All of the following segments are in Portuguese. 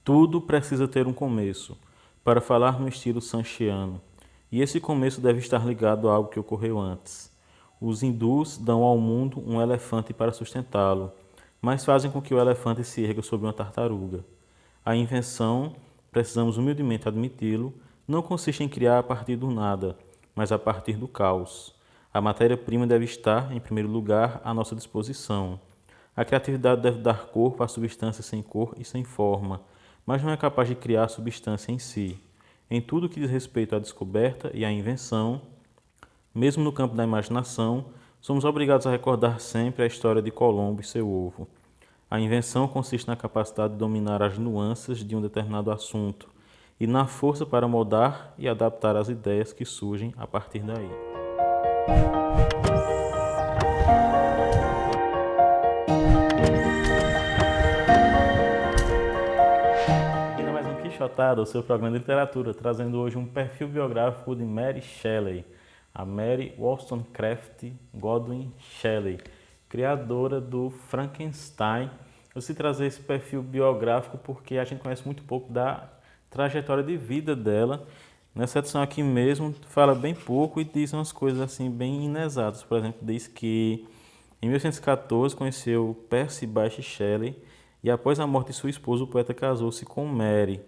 Tudo precisa ter um começo, para falar no estilo sanchiano, e esse começo deve estar ligado a algo que ocorreu antes. Os hindus dão ao mundo um elefante para sustentá-lo, mas fazem com que o elefante se erga sobre uma tartaruga. A invenção, precisamos humildemente admiti-lo, não consiste em criar a partir do nada, mas a partir do caos. A matéria-prima deve estar, em primeiro lugar, à nossa disposição. A criatividade deve dar corpo à substância sem cor e sem forma, mas não é capaz de criar a substância em si. Em tudo que diz respeito à descoberta e à invenção, mesmo no campo da imaginação, somos obrigados a recordar sempre a história de Colombo e seu ovo. A invenção consiste na capacidade de dominar as nuances de um determinado assunto e na força para moldar e adaptar as ideias que surgem a partir daí. Ainda mais um Quixotada, o seu programa de literatura, trazendo hoje um perfil biográfico de Mary Shelley, a Mary Wollstonecraft Godwin Shelley, criadora do Frankenstein. Eu se trazer esse perfil biográfico porque a gente conhece muito pouco da trajetória de vida dela. Nessa edição aqui mesmo fala bem pouco e diz umas coisas assim bem inexatas. Por exemplo, diz que em 1814 conheceu Percy Bysshe Shelley e após a morte de sua esposa o poeta casou-se com Mary.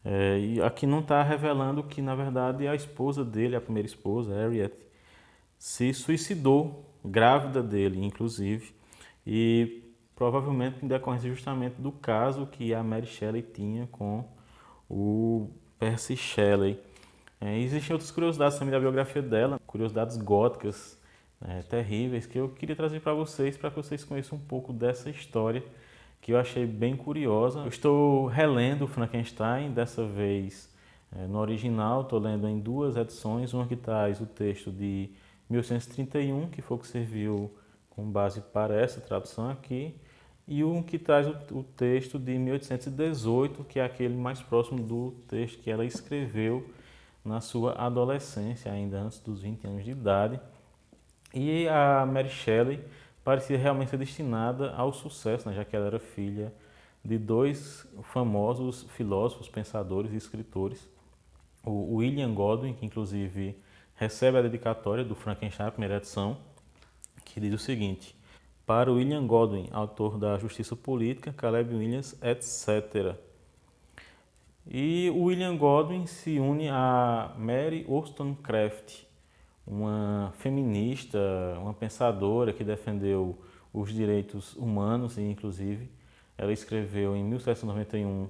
E aqui não está revelando que na verdade a esposa dele, a primeira esposa, Harriet, se suicidou, grávida dele inclusive, e provavelmente em decorrência justamente do caso que a Mary Shelley tinha com o Percy Shelley. Existem outras curiosidades também da biografia dela, curiosidades góticas terríveis, que eu queria trazer para que vocês conheçam um pouco dessa história, que eu achei bem curiosa. Eu estou relendo o Frankenstein, dessa vez no original, estou lendo em duas edições, uma que traz o texto de 1831, que foi o que serviu com base para essa tradução aqui, e um que traz o texto de 1818, que é aquele mais próximo do texto que ela escreveu na sua adolescência, ainda antes dos 20 anos de idade. E a Mary Shelley parecia realmente ser destinada ao sucesso, né, já que ela era filha de dois famosos filósofos, pensadores e escritores, o William Godwin, que inclusive recebe a dedicatória do Frankenstein, a primeira edição, que diz o seguinte: para William Godwin, autor da Justiça Política, Caleb Williams, etc. E o William Godwin se une a Mary Wollstonecraft, uma feminista, uma pensadora que defendeu os direitos humanos e, inclusive, ela escreveu em 1791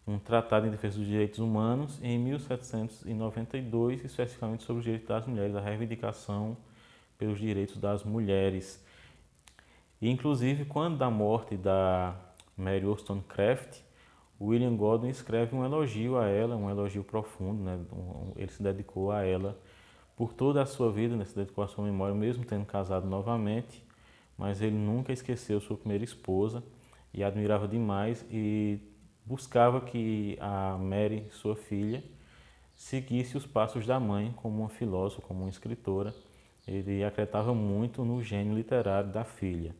um tratado em defesa dos direitos humanos e em 1792 especificamente sobre os direitos das mulheres, a reivindicação pelos direitos das mulheres. E, inclusive, quando da morte da Mary Wollstonecraft, William Godwin escreve um elogio a ela, um elogio profundo, né? Ele se dedicou a ela por toda a sua vida, né? Se dedicou à sua memória, mesmo tendo casado novamente, mas ele nunca esqueceu sua primeira esposa e a admirava demais e buscava que a Mary, sua filha, seguisse os passos da mãe como uma filósofa, como uma escritora. Ele acreditava muito no gênio literário da filha.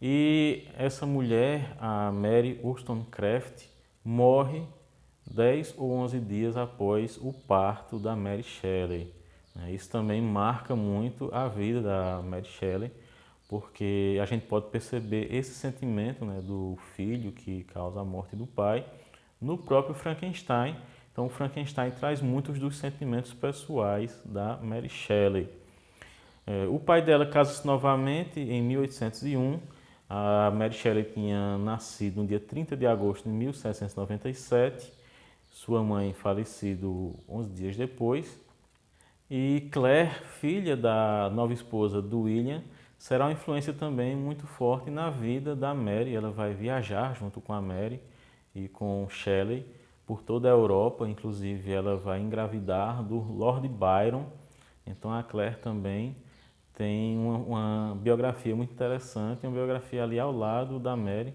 E essa mulher, a Mary Wollstonecraft, morre 10 ou 11 dias após o parto da Mary Shelley. Isso também marca muito a vida da Mary Shelley, porque a gente pode perceber esse sentimento, né, do filho que causa a morte do pai no próprio Frankenstein. Então, o Frankenstein traz muitos dos sentimentos pessoais da Mary Shelley. O pai dela casa-se novamente em 1801. A Mary Shelley tinha nascido no dia 30 de agosto de 1797. Sua mãe falecido 11 dias depois. E Claire, filha da nova esposa do William, será uma influência também muito forte na vida da Mary. Ela vai viajar junto com a Mary e com Shelley por toda a Europa, inclusive ela vai engravidar do Lord Byron. Então a Claire também tem uma biografia muito interessante, uma biografia ali ao lado da Mary.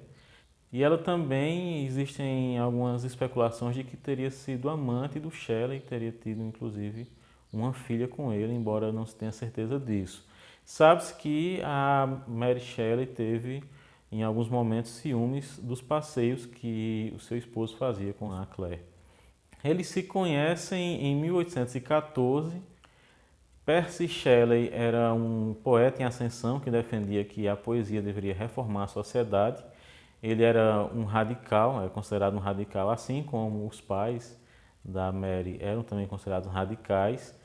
E ela também, existem algumas especulações de que teria sido amante do Shelley, teria tido inclusive uma filha com ele, embora não se tenha certeza disso. Sabe-se que a Mary Shelley teve em alguns momentos, ciúmes dos passeios que o seu esposo fazia com a Claire. Eles se conhecem em 1814. Percy Shelley era um poeta em ascensão que defendia que a poesia deveria reformar a sociedade. Ele era um radical, é considerado um radical, assim como os pais da Mary eram também considerados radicais.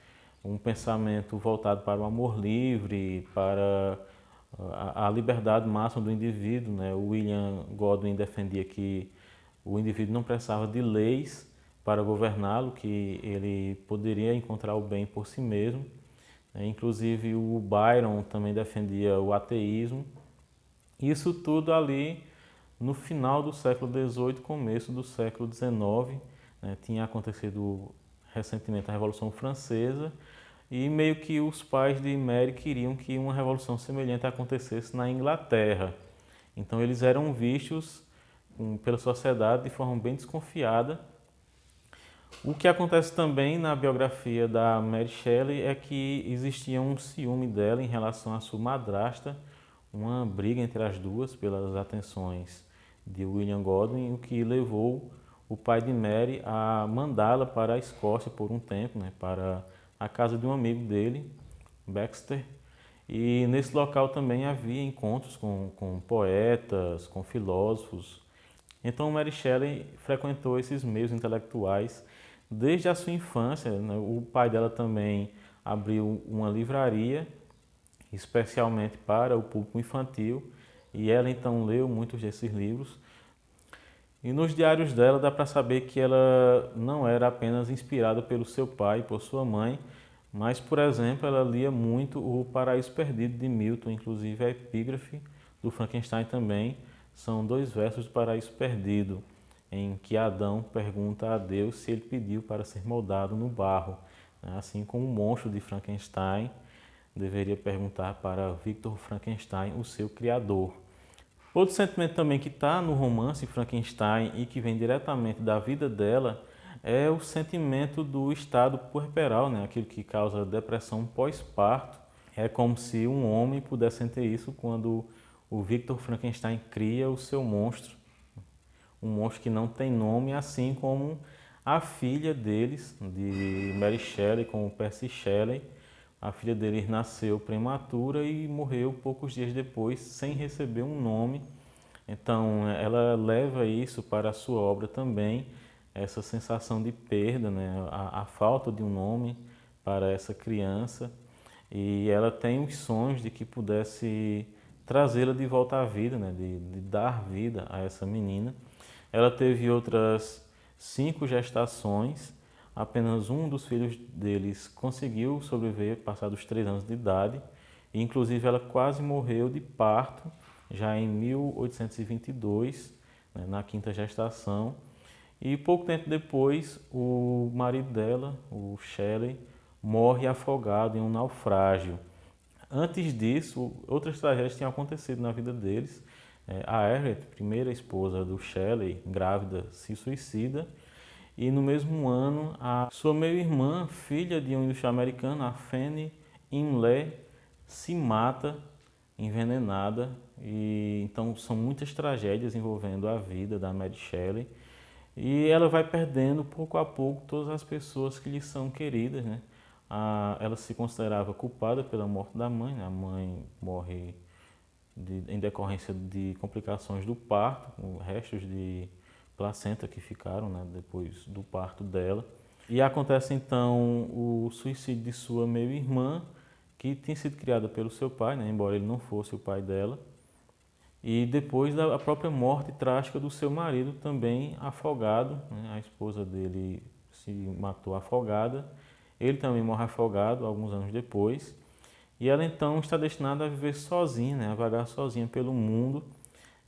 Um pensamento voltado para o amor livre, para a liberdade máxima do indivíduo, né? O William Godwin defendia que o indivíduo não precisava de leis para governá-lo, que ele poderia encontrar o bem por si mesmo. Inclusive o Byron também defendia o ateísmo. Isso tudo ali no final do século XVIII, começo do século XIX. Né? Tinha acontecido recentemente a Revolução Francesa e meio que os pais de Mary queriam que uma revolução semelhante acontecesse na Inglaterra. Então eles eram vistos pela sociedade de forma bem desconfiada. O que acontece também na biografia da Mary Shelley é que existia um ciúme dela em relação à sua madrasta, uma briga entre as duas pelas atenções de William Godwin, o que levou o pai de Mary a mandá-la para a Escócia por um tempo, né, para a casa de um amigo dele, Baxter. E nesse local também havia encontros com poetas, com filósofos. Então Mary Shelley frequentou esses meios intelectuais desde a sua infância. Né? O pai dela também abriu uma livraria especialmente para o público infantil e ela então leu muitos desses livros. E nos diários dela dá para saber que ela não era apenas inspirada pelo seu pai e por sua mãe, mas, por exemplo, ela lia muito O Paraíso Perdido de Milton, inclusive a epígrafe do Frankenstein também. São 2 versos do Paraíso Perdido, em que Adão pergunta a Deus se ele pediu para ser moldado no barro. Assim como o monstro de Frankenstein deveria perguntar para Victor Frankenstein, o seu criador. Outro sentimento também que está no romance Frankenstein e que vem diretamente da vida dela é o sentimento do estado puerperal, né? Aquilo que causa depressão pós-parto. É como se um homem pudesse sentir isso quando o Victor Frankenstein cria o seu monstro, um monstro que não tem nome, assim como a filha deles, de Mary Shelley com o Percy Shelley. A filha deles nasceu prematura e morreu poucos dias depois, sem receber um nome. Então, ela leva isso para a sua obra também, essa sensação de perda, né? A falta de um nome para essa criança. E ela tem os sonhos de que pudesse trazê-la de volta à vida, né? De dar vida a essa menina. Ela teve outras 5 gestações. Apenas um dos filhos deles conseguiu sobreviver, passados 3 anos de idade. E, inclusive, ela quase morreu de parto, já em 1822, né, na 5ª gestação. E pouco tempo depois, o marido dela, o Shelley, morre afogado em um naufrágio. Antes disso, outras tragédias tinham acontecido na vida deles. A Harriet, primeira esposa do Shelley, grávida, se suicida. E no mesmo ano, a sua meio-irmã, filha de um industrial americano, a Fanny Imlay, se mata envenenada. E então são muitas tragédias envolvendo a vida da Mary Shelley. E ela vai perdendo pouco a pouco todas as pessoas que lhe são queridas, né? Ela se considerava culpada pela morte da mãe, né? A mãe morre em decorrência de complicações do parto, com restos de placenta que ficaram, né, depois do parto dela. E acontece então o suicídio de sua meio-irmã, que tinha sido criada pelo seu pai, né, embora ele não fosse o pai dela. E depois da própria morte trágica do seu marido, também afogado, né, a esposa dele se matou afogada, ele também morre afogado alguns anos depois. E ela então está destinada a viver sozinha, né, a vagar sozinha pelo mundo.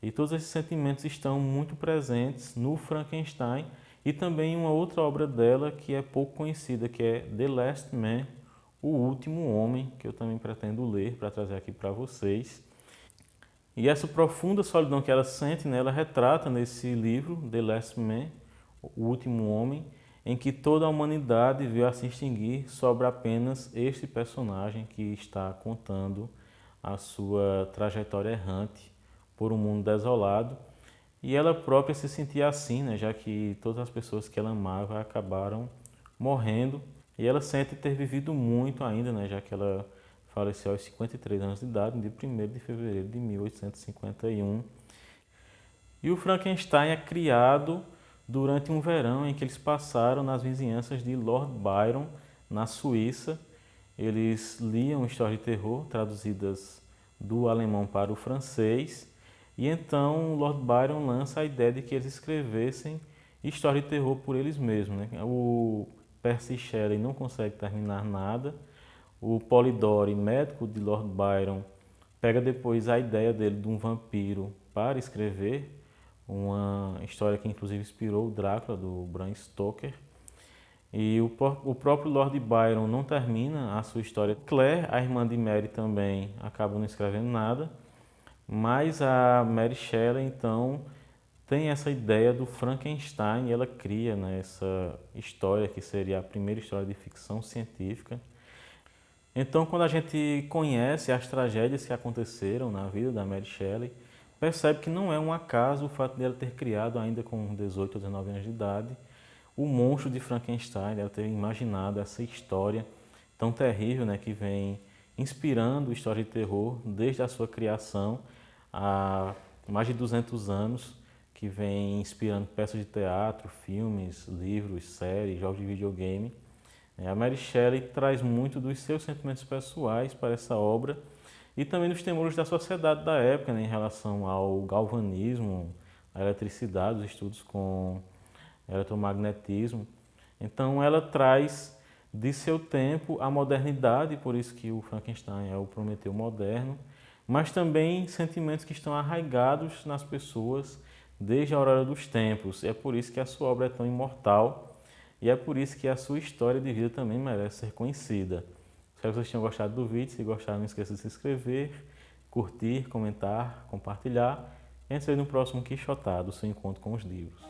E todos esses sentimentos estão muito presentes no Frankenstein e também em uma outra obra dela que é pouco conhecida, que é The Last Man, O Último Homem, que eu também pretendo ler para trazer aqui para vocês. E essa profunda solidão que ela sente, né, ela retrata nesse livro, The Last Man, O Último Homem, em que toda a humanidade veio a se extinguir, sobra apenas este personagem que está contando a sua trajetória errante, por um mundo desolado. E ela própria se sentia assim, né, já que todas as pessoas que ela amava acabaram morrendo. E ela sente ter vivido muito ainda, né, já que ela faleceu aos 53 anos de idade, no dia 1º de fevereiro de 1851. E o Frankenstein é criado durante um verão em que eles passaram nas vizinhanças de Lord Byron, na Suíça. Eles liam histórias de terror traduzidas do alemão para o francês. E então Lord Byron lança a ideia de que eles escrevessem história de terror por eles mesmos, né? O Percy Shelley não consegue terminar nada. O Polidori, médico de Lord Byron, pega depois a ideia dele de um vampiro para escrever uma história que inclusive inspirou o Drácula, do Bram Stoker. E o próprio Lord Byron não termina a sua história. Claire, a irmã de Mary, também acaba não escrevendo nada. Mas a Mary Shelley, então, tem essa ideia do Frankenstein e ela cria, né, essa história que seria a primeira história de ficção científica. Então, quando a gente conhece as tragédias que aconteceram na vida da Mary Shelley, percebe que não é um acaso o fato dela ter criado, ainda com 18 ou 19 anos de idade, o monstro de Frankenstein, ela ter imaginado essa história tão terrível, né, que vem inspirando história de terror desde a sua criação há mais de 200 anos, que vem inspirando peças de teatro, filmes, livros, séries, jogos de videogame. A Mary Shelley traz muito dos seus sentimentos pessoais para essa obra e também dos temores da sociedade da época, né, em relação ao galvanismo, à eletricidade, os estudos com eletromagnetismo. Então ela traz de seu tempo a modernidade, por isso que o Frankenstein é o Prometeu moderno, mas também sentimentos que estão arraigados nas pessoas desde a aurora dos tempos. É por isso que a sua obra é tão imortal e é por isso que a sua história de vida também merece ser conhecida. Espero que vocês tenham gostado do vídeo. Se gostaram, não esqueça de se inscrever, curtir, comentar, compartilhar. E a gente se vê no próximo Quixotado, seu encontro com os livros.